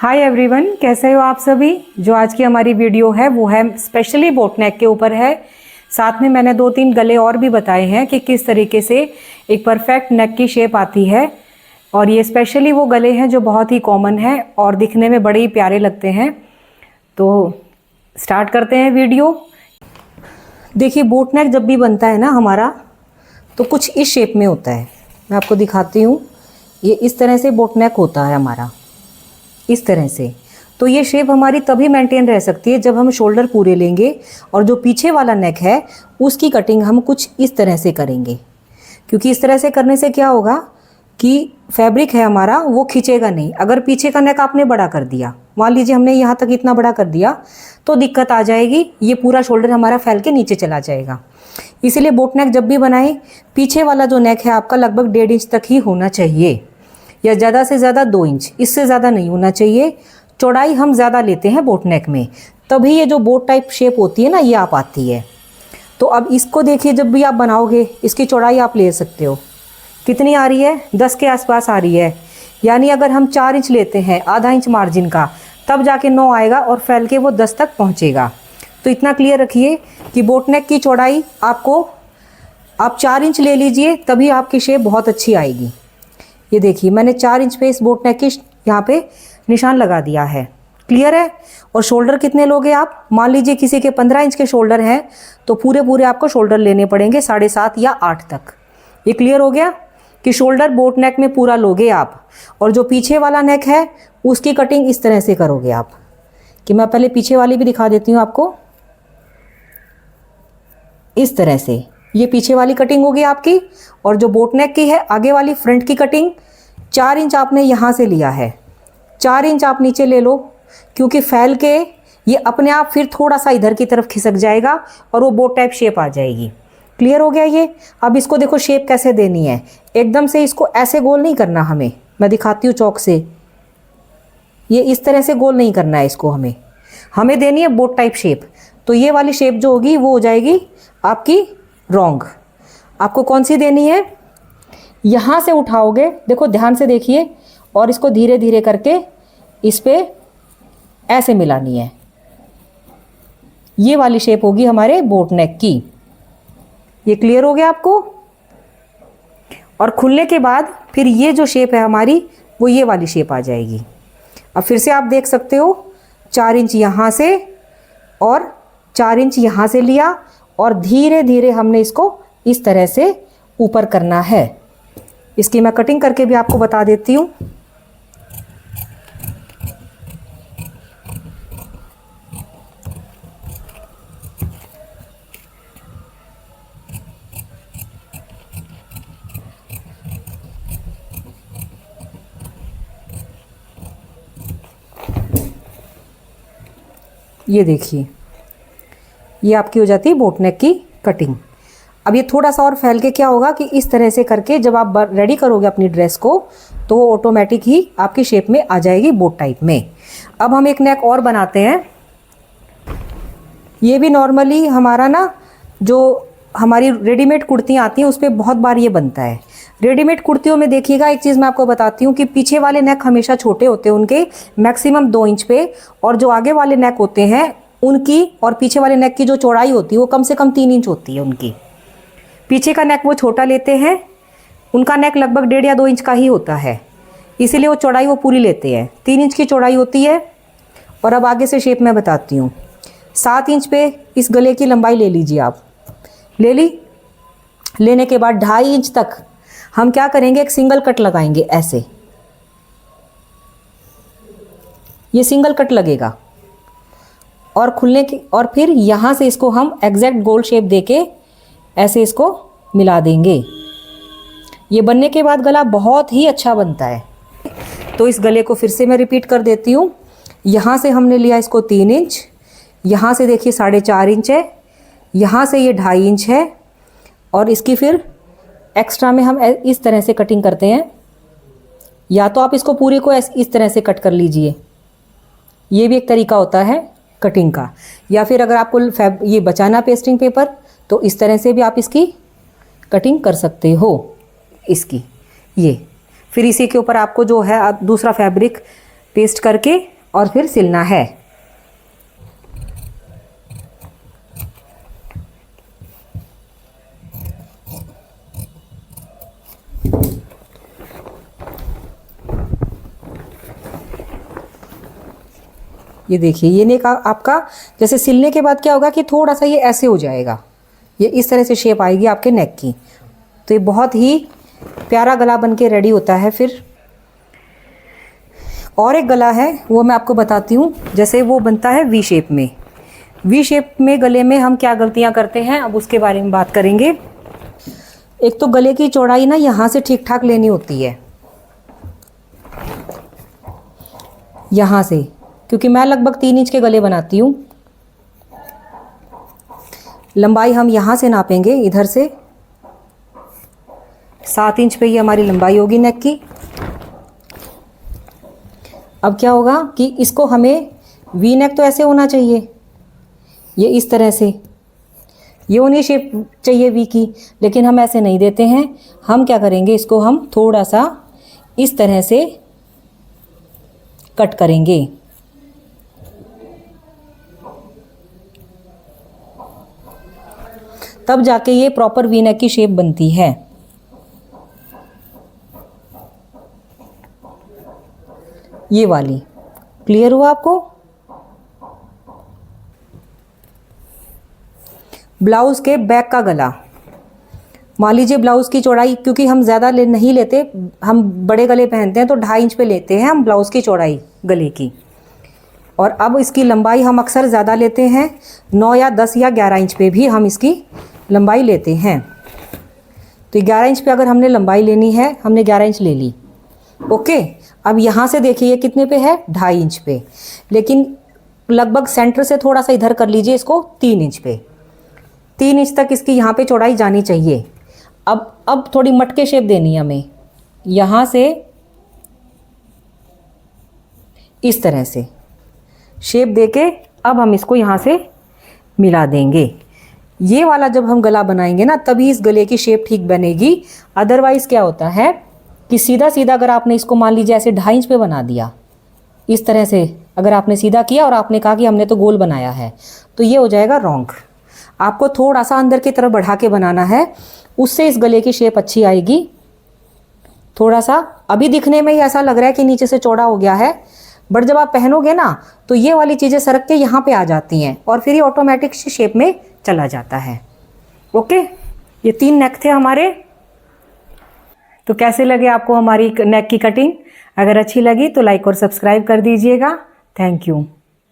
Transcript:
Hi everyone, कैसे हो आप सभी। जो आज की हमारी वीडियो है वो है स्पेशली बोट नेक के ऊपर है। साथ में मैंने 2-3 गले और भी बताए हैं कि किस तरीके से एक परफेक्ट नेक की शेप आती है। और ये स्पेशली वो गले हैं जो बहुत ही कॉमन है और दिखने में बड़े ही प्यारे लगते हैं। तो स्टार्ट करते हैं वीडियो। देखिए, बोट नेक जब भी बनता है ना हमारा, तो कुछ इस शेप में होता है। मैं आपको दिखाती हूँ। ये इस तरह से बोट नेक होता है हमारा, इस तरह से। तो ये शेप हमारी तभी मेंटेन रह सकती है जब हम शोल्डर पूरे लेंगे और जो पीछे वाला नेक है उसकी कटिंग हम कुछ इस तरह से करेंगे। क्योंकि इस तरह से करने से क्या होगा कि फैब्रिक है हमारा वो खिंचेगा नहीं। अगर पीछे का नेक आपने बड़ा कर दिया, मान लीजिए हमने यहाँ तक इतना बड़ा कर दिया, तो दिक्कत आ जाएगी। ये पूरा शोल्डर हमारा फैल के नीचे चला जाएगा। इसीलिए बोट नेक जब भी बनाएं, पीछे वाला जो नेक है आपका लगभग 1.5 इंच तक ही होना चाहिए, या ज़्यादा से ज़्यादा 2 इंच, इससे ज़्यादा नहीं होना चाहिए। चौड़ाई हम ज़्यादा लेते हैं बोट नेक में, तभी ये जो बोट टाइप शेप होती है ना, ये आप आती है। तो अब इसको देखिए, जब भी आप बनाओगे इसकी चौड़ाई आप ले सकते हो। कितनी आ रही है? 10 के आसपास आ रही है। यानी अगर हम 4 इंच लेते हैं, आधा इंच मार्जिन का, तब जाके 9 आएगा और फैल के वो 10 तक पहुँचेगा। तो इतना क्लियर रखिए कि बोट नेक की चौड़ाई आप 4 इंच ले लीजिए, तभी आपकी शेप बहुत अच्छी आएगी। ये देखिए, मैंने 4 इंच पे इस बोट नेक की यहाँ पे निशान लगा दिया है। क्लियर है। और शोल्डर कितने लोगे आप? मान लीजिए किसी के 15 इंच के शोल्डर हैं, तो पूरे आपको शोल्डर लेने पड़ेंगे 7.5 या 8 तक। ये क्लियर हो गया कि शोल्डर बोट नेक में पूरा लोगे आप। और जो पीछे वाला नेक है उसकी कटिंग इस तरह से करोगे आप। कि मैं पहले पीछे वाली भी दिखा देती हूँ आपको। इस तरह से ये पीछे वाली कटिंग होगी आपकी। और जो बोट नेक की है आगे वाली फ्रंट की कटिंग, 4 इंच आपने यहाँ से लिया है, 4 इंच आप नीचे ले लो। क्योंकि फैल के ये अपने आप फिर थोड़ा सा इधर की तरफ खिसक जाएगा और वो बोट टाइप शेप आ जाएगी। क्लियर हो गया ये। अब इसको देखो शेप कैसे देनी है। एकदम से इसको ऐसे गोल नहीं करना हमें, मैं दिखाती हूँ चौक से। ये इस तरह से गोल नहीं करना है इसको, हमें देनी है बोट टाइप शेप। तो ये वाली शेप जो होगी वो हो जाएगी आपकी रॉन्ग। आपको कौन सी देनी है? यहाँ से उठाओगे, देखो ध्यान से देखिए, और इसको धीरे धीरे करके इस पे ऐसे मिलानी है। ये वाली शेप होगी हमारे बोट नेक की। ये क्लियर हो गया आपको। और खुलने के बाद फिर ये जो शेप है हमारी, वो ये वाली शेप आ जाएगी। अब फिर से आप देख सकते हो, 4 इंच यहाँ से और 4 इंच यहाँ से लिया, और धीरे धीरे हमने इसको इस तरह से ऊपर करना है। इसकी मैं कटिंग करके भी आपको बता देती हूँ। ये देखिए, ये आपकी हो जाती है बोट नेक की कटिंग। अब ये थोड़ा सा और फैल के क्या होगा कि इस तरह से करके जब आप रेडी करोगे अपनी ड्रेस को, तो वो ऑटोमेटिक ही आपकी शेप में आ जाएगी बोट टाइप में। अब हम एक नेक और बनाते हैं। ये भी नॉर्मली हमारा ना, जो हमारी रेडीमेड कुर्तियाँ आती हैं उस पर बहुत बार ये बनता है। रेडीमेड कुर्तियों में देखिएगा, एक चीज़ मैं आपको बताती हूँ कि पीछे वाले नेक हमेशा छोटे होते हैं, उनके मैक्सिमम 2 इंच पे। और जो आगे वाले नेक होते हैं उनकी और पीछे वाले नेक की जो चौड़ाई होती है वो कम से कम 3 इंच होती है उनकी। पीछे का नेक वो छोटा लेते हैं, उनका नेक लगभग 1.5 या 2 इंच का ही होता है, इसीलिए वो चौड़ाई वो पूरी लेते हैं। 3 इंच की चौड़ाई होती है। और अब आगे से शेप मैं बताती हूँ। 7 इंच पे इस गले की लंबाई ले लीजिए आप। ले ली। लेने के बाद 2.5 इंच तक हम क्या करेंगे, एक सिंगल कट लगाएंगे ऐसे। ये सिंगल कट लगेगा और खुलने की, और फिर यहाँ से इसको हम एग्जैक्ट गोल शेप देके ऐसे इसको मिला देंगे। ये बनने के बाद गला बहुत ही अच्छा बनता है। तो इस गले को फिर से मैं रिपीट कर देती हूँ। यहाँ से हमने लिया इसको 3 इंच, यहाँ से देखिए 4.5 इंच है, यहाँ से ये 2.5 इंच है, और इसकी फिर एक्स्ट्रा में हम इस तरह से कटिंग करते हैं। या तो आप इसको पूरे को इस तरह से कट कर लीजिए, ये भी एक तरीका होता है कटिंग का। या फिर अगर आपको ये बचाना पेस्टिंग पेपर, तो इस तरह से भी आप इसकी कटिंग कर सकते हो इसकी। ये फिर इसी के ऊपर आपको जो है दूसरा फैब्रिक पेस्ट करके और फिर सिलना है। ये देखिए, ये नेक आपका जैसे सिलने के बाद क्या होगा कि थोड़ा सा ये ऐसे हो जाएगा, ये इस तरह से शेप आएगी आपके नेक की। तो ये बहुत ही प्यारा गला बन के रेडी होता है। फिर और एक गला है, वो मैं आपको बताती हूँ। जैसे वो बनता है वी शेप में। वी शेप में गले में हम क्या गलतियाँ करते हैं, अब उसके बारे में बात करेंगे। एक तो गले की चौड़ाई ना यहाँ से ठीक ठाक लेनी होती है, यहाँ से, क्योंकि मैं लगभग 3 इंच के गले बनाती हूँ। लंबाई हम यहाँ से नापेंगे, इधर से 7 इंच पे ये हमारी लंबाई होगी नेक की। अब क्या होगा कि इसको हमें वी नेक तो ऐसे होना चाहिए, ये इस तरह से, ये होनी शेप चाहिए वी की, लेकिन हम ऐसे नहीं देते हैं। हम क्या करेंगे, इसको हम थोड़ा सा इस तरह से कट करेंगे। तब जाके ये प्रॉपर वी नेक की शेप बनती है। ये वाली क्लियर हुआ आपको? ब्लाउज के बैक का गला, मान लीजिए ब्लाउज की चौड़ाई, क्योंकि हम ज़्यादा नहीं लेते, हम बड़े गले पहनते हैं तो 2.5 इंच पे लेते हैं हम ब्लाउज की चौड़ाई गले की। और अब इसकी लंबाई हम अक्सर ज़्यादा लेते हैं, 9 या 10 या 11 इंच पे भी हम इसकी लंबाई लेते हैं। तो 11 इंच पे अगर हमने लंबाई लेनी है, हमने 11 इंच ले ली, ओके। अब यहाँ से देखिए ये कितने पे है, 2.5 इंच पे, लेकिन लगभग सेंटर से थोड़ा सा इधर कर लीजिए इसको 3 इंच पे। 3 इंच तक इसकी यहाँ पे चौड़ाई जानी चाहिए। अब थोड़ी मटके शेप देनी है हमें, यहाँ से इस तरह से शेप देके अब हम इसको यहाँ से मिला देंगे। ये वाला जब हम गला बनाएंगे ना, तभी इस गले की शेप ठीक बनेगी। अदरवाइज क्या होता है कि सीधा सीधा अगर आपने इसको मान लीजिए ऐसे 2.5 इंच पे बना दिया, इस तरह से अगर आपने सीधा किया और आपने कहा कि हमने तो गोल बनाया है, तो ये हो जाएगा रॉन्ग। आपको थोड़ा सा अंदर की तरफ बढ़ा के बनाना है, उससे इस गले की शेप अच्छी आएगी। थोड़ा सा अभी दिखने में ही ऐसा लग रहा है कि नीचे से चौड़ा हो गया है, बट जब आप पहनोगे ना तो ये वाली चीज़ें सरक के यहाँ पे आ जाती हैं और फिर ये ऑटोमेटिक शेप में चला जाता है। ओके, ये 3 नेक थे हमारे। तो कैसे लगे आपको हमारी नेक की कटिंग? अगर अच्छी लगी तो लाइक और सब्सक्राइब कर दीजिएगा। Thank you.